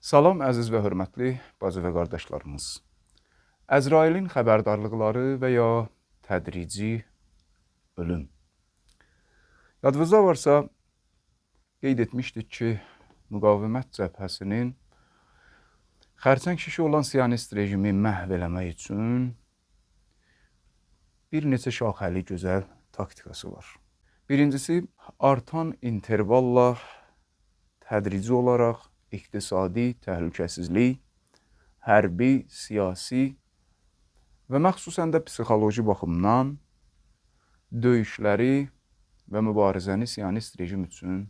Salam əziz və hörmətli bacı və qardaşlarımız. Əzrailin xəbərdarlıqları və ya tədrici ölüm. Yadınızda varsa, qeyd etmişdik ki, müqavimət cəbhəsinin xərçəng şişi olan Siyonist rejimi məhv eləmək üçün bir neçə şaxəli gözəl taktikası var. Birincisi, artan intervalla tədrici olaraq iqtisadi təhlükəsizlik, hərbi, siyasi və məxsusən də psixoloji baxımdan döyüşləri və mübarizəni Siyonist rejim üçün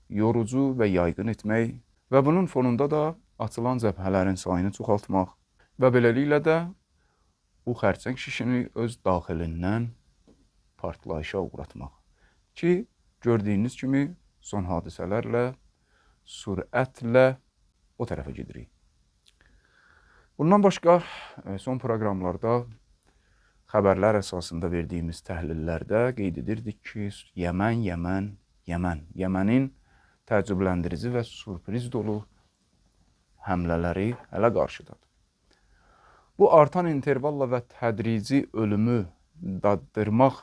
yorucu və yaygın etmək və bunun fonunda da açılan cəbhələrin sayını çoxaltmaq və beləliklə də bu xərçəng şişini öz daxilindən partlayışa uğratmaq ki, gördüyünüz kimi son hadisələrlə sürətlə o tərəfə gedirik. Bundan başqa, son proqramlarda xəbərlər əsasında verdiyimiz təhlillərdə qeyd edirdik ki, Yəmənin təəccübləndirici və sürpriz dolu həmlələri hələ qarşıdadır. Bu artan intervalla və tədrici ölümü daddırmaq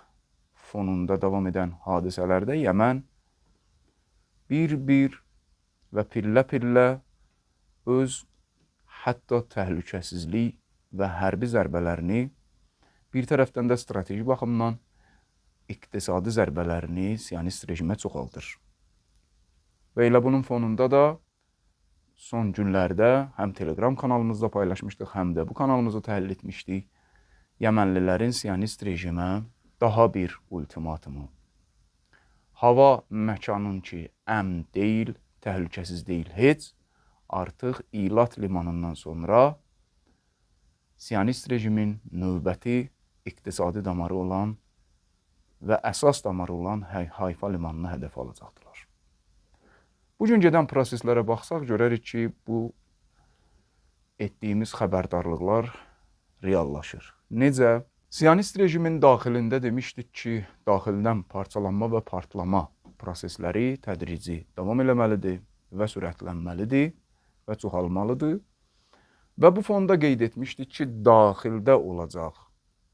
fonunda davam edən hadisələrdə Yəmən bir-bir və pillə-pillə öz hətta təhlükəsizlik və hərbi zərbələrini, bir tərəfdən də strateji baxımdan iqtisadi zərbələrini Siyonist rejimə çoxaldır. Və elə bunun fonunda da son günlərdə həm Telegram kanalımızda paylaşmışdıq, həm də bu kanalımızda təhlil etmişdik. Yəmənlilərin Siyonist rejimə daha bir ultimatumu. Hava məkanın ki, əmn deyil, təhlükəsiz deyil heç, artıq İlat limanından sonra Siyonist rejimin növbəti iqtisadi damarı olan və əsas damarı olan Hayfa limanına hədəf alacaqdılar. Bugün gedən proseslərə baxsaq, görərik ki, bu etdiyimiz xəbərdarlıqlar reallaşır. Necə? Siyonist rejimin daxilində demişdik ki, daxildən parçalanma və partlama prosesləri tədrici davam eləməlidir və sürətlənməlidir və çoxalmalıdır. Və bu fonda qeyd etmişdik ki, daxildə olacaq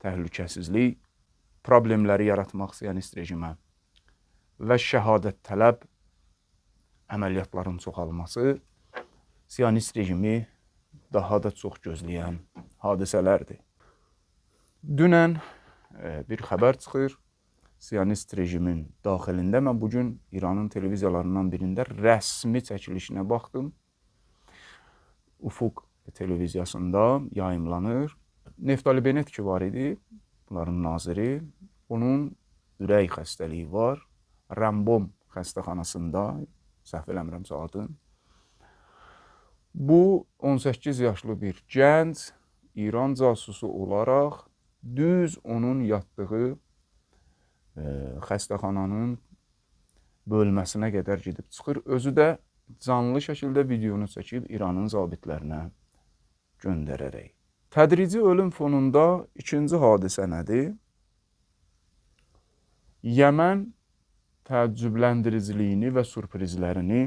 təhlükəsizlik, problemləri yaratmaq Siyonist rejimə və şəhadət tələb əməliyyatların çoxalması Siyonist rejimi daha da çox gözləyən hadisələrdir. Dünən bir xəbər çıxır. Siyonist rejimin daxilində, mən bugün İranın televiziyalarından birində rəsmi çəkilişinə baxdım. Ufuq televiziyasında yayımlanır. Neftali Bennett ki var idi, bunların naziri. Onun ürək xəstəliyi var. Rambom xəstəxanasında, səhv eləmirəmsə adın. Bu 18 yaşlı bir gənc İran casusu olaraq düz onun yatdığı xəstəxananın bölməsinə qədər gedib çıxır. Özü də canlı şəkildə videonu çəkib İranın zabitlərinə göndərərək. Tədrici ölüm fonunda ikinci hadisə nədir? Yəmən təəccübləndiriciliyini və sürprizlərini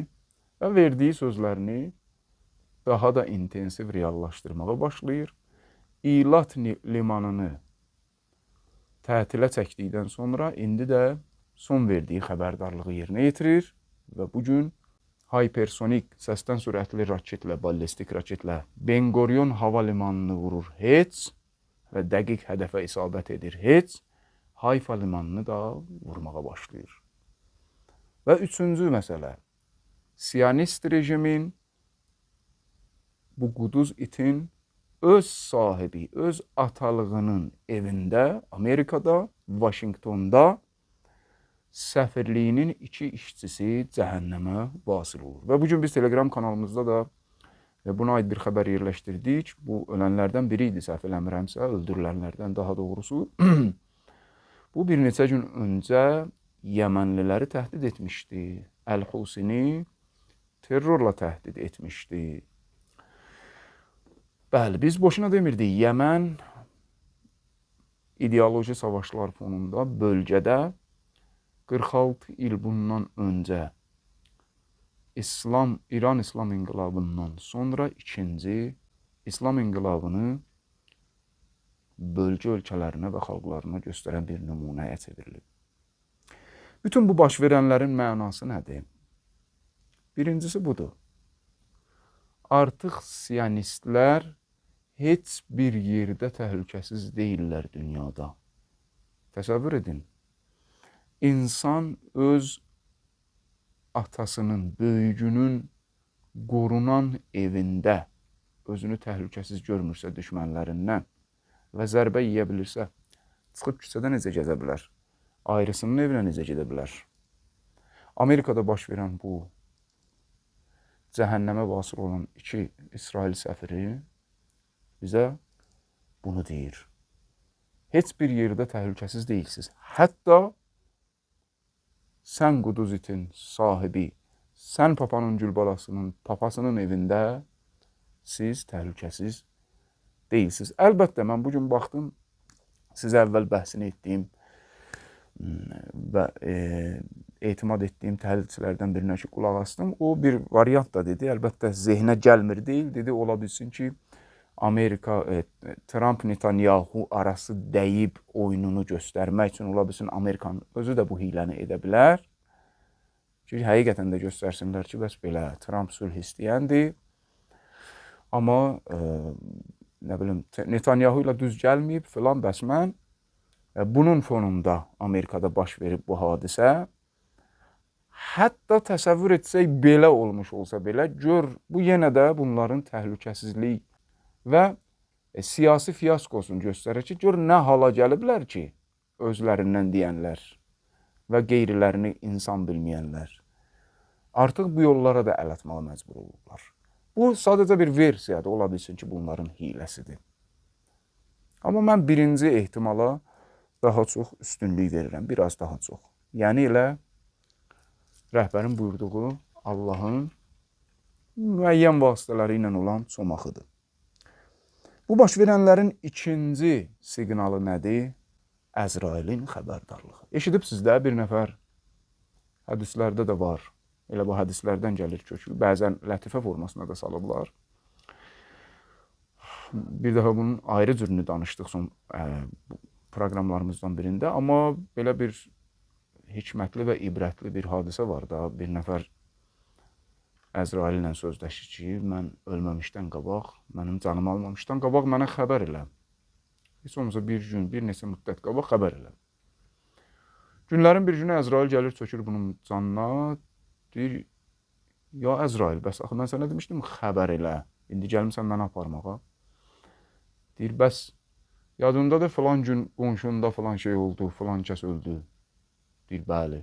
və verdiyi sözlərini daha da intensiv reallaşdırmağa başlayır. İlat limanını tətilə çəkdikdən sonra indi də son verdiyi xəbərdarlığı yerinə yetirir və bugün hipersonik səsdən sürətli raketlə, ballistik raketlə Ben Gurion hava limanını vurur heç və dəqiq hədəfə isabət edir heç, Hayfa limanını da vurmağa başlayır. Və üçüncü məsələ, Siyonist rejimin bu quduz itin öz sahibi, öz atalığının evində, Amerikada, Vaşinqtonda səfirliyinin 2 işçisi cəhənnəmə vasil olur. Və bugün biz Telegram kanalımızda da buna aid bir xəbər yerləşdirdik. Bu ölənlərdən biri idi, səhv eləmirəmsə, öldürülənlərdən daha doğrusu. Bu bir neçə gün öncə Yəmənliləri təhdid etmişdi. Əl-Husini terrorla təhdid etmişdi. Bəli, biz boşuna demirdik, Yəmən ideoloji savaşlar fonunda bölgədə 46 il bundan öncə İran İslam İnqilabından sonra ikinci İslam İnqilabını bölgə ölkələrinə və xalqlarına göstərən bir nümunəyə çevrilib. Bütün bu baş verənlərin mənası nədir? Birincisi budur. Artıq siyonistlər heç bir yerdə təhlükəsiz deyirlər dünyada. Təsəvvür edin. İnsan öz atasının, böyücünün qorunan evində özünü təhlükəsiz görmürsə düşmənlərindən və zərbə yiyə bilirsə, çıxıb küçədə necə gəzə bilər? Ayrısının evinə necə gedə bilər? Amerikada baş verən bu cəhənnəmə vasıl olan 2 İsrail səfiri bizə bunu deyir. Heç bir yerdə təhlükəsiz deyilsiniz. Hətta sən quduz itin sahibi, sən papanın gülbalasının, papasının evində siz təhlükəsiz deyilsiniz. Əlbəttə, mən bugün baxdım, sizə əvvəl bəhsini etdiyim və etimad etdiyim təhlilçilərdən birinə ki, qulaq asdım. O bir variant da dedi, əlbəttə zehnə gəlmir deyil, dedi, ola bilsin ki, Amerika, Trump-Netanyahu arası dəyib oyununu göstərmək üçün ola bilsin Amerikanın özü də bu hiləni edə bilər. Ki, həqiqətən də göstərsinlər ki, bəs belə Trump sülh istəyəndir. Amma nə bilim, Netanyahu ilə düz gəlməyib filan, bəs mən bunun fonunda Amerikada baş verib bu hadisə. Hətta təsəvvür etsək belə olmuş olsa belə, gör, bu yenə də bunların təhlükəsizlik və siyasi fiyaskosunu göstərir ki, gör nə hala gəliblər ki, özlərindən deyənlər və qeyrilərini insan bilməyənlər artıq bu yollara da əl atmağa məcbur olurlar. Bu sadəcə bir versiyadır, ola bilsin ki, bunların hiləsidir. Amma mən birinci ehtimala daha çox üstünlük verirəm, biraz daha çox. Yəni elə rəhbərin buyurduğu Allahın müəyyən vasitələri ilə olan çomaxıdır. Bu baş verənlərin ikinci siqnalı nədir? Əzrailin xəbərdarlığı. Eşidibsiz də bir nəfər hədislərdə də var. Elə bu hədislərdən gəlir kökü. Bəzən lətifə formasına da salıblar. Bir dəfə bunun ayrı cürünü danışdıq son proqramlarımızdan birində. Amma belə bir hikmətli və ibrətli bir hadisə var da. Bir nəfər Əzrail ilə sözləşir ki, mən ölməmişdən qabaq, mənim canımı almamışdan qabaq mənə xəbər elə. Heç olmasa bir gün, bir neçə müddət qabaq xəbər elə. Günlərin bir günü Əzrail gəlir, çökür bunun canına. Deyir, ya Əzrail, bəs axı mən sənə demişdim xəbər elə. İndi gəlmişsən məni aparmağa. Deyir, bəs yadındadır filan gün qonşunda filan şey oldu, filan kəs öldü. Deyir, bəli.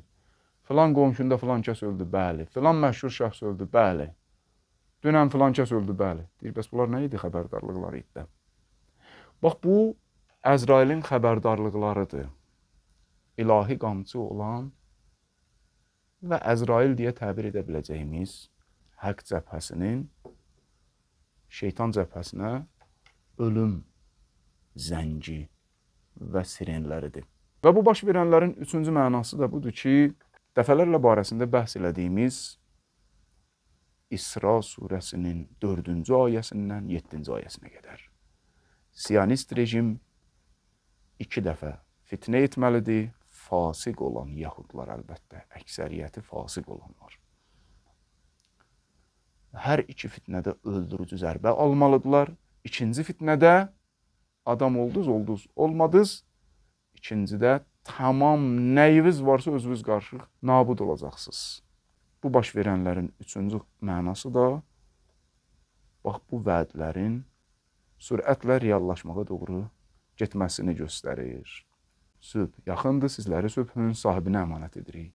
Filan qonşunda filan kəs öldü, bəli. Filan məşhur şəxs öldü, bəli. Dünən filan kəs öldü, bəli. Deyir, bəs bunlar nə idi xəbərdarlıqları idi? Bax, bu Əzrailin xəbərdarlıqlarıdır. İlahi qamçı olan və Əzrail deyə təbir edə biləcəyimiz haqq cəbhəsinin şeytan cəbhəsinə ölüm zəngi və sirenləridir. Və bu baş verənlərin üçüncü mənası da budur ki, dəfələrlə barəsində bəhs elədiyimiz İsra surəsinin 4-cü ayəsindən 7-ci ayəsinə qədər. Siyonist rejim 2 dəfə fitnə etməlidir, fasiq olan yahudlar əlbəttə, əksəriyyəti fasiq olanlar. Hər iki fitnədə öldürücü zərbə almalıdırlar. İkinci fitnədə adam olduz, olmadız. İkincidə tamam nəyiniz varsa özünüz qarşı nabud olacaqsınız. Bu baş verənlərin üçüncü mənası da bax bu vədlərin sürətlə reallaşmağa doğru getməsini göstərir. Sübh yaxındır, sizləri sübhün sahibinə əmanət edirik.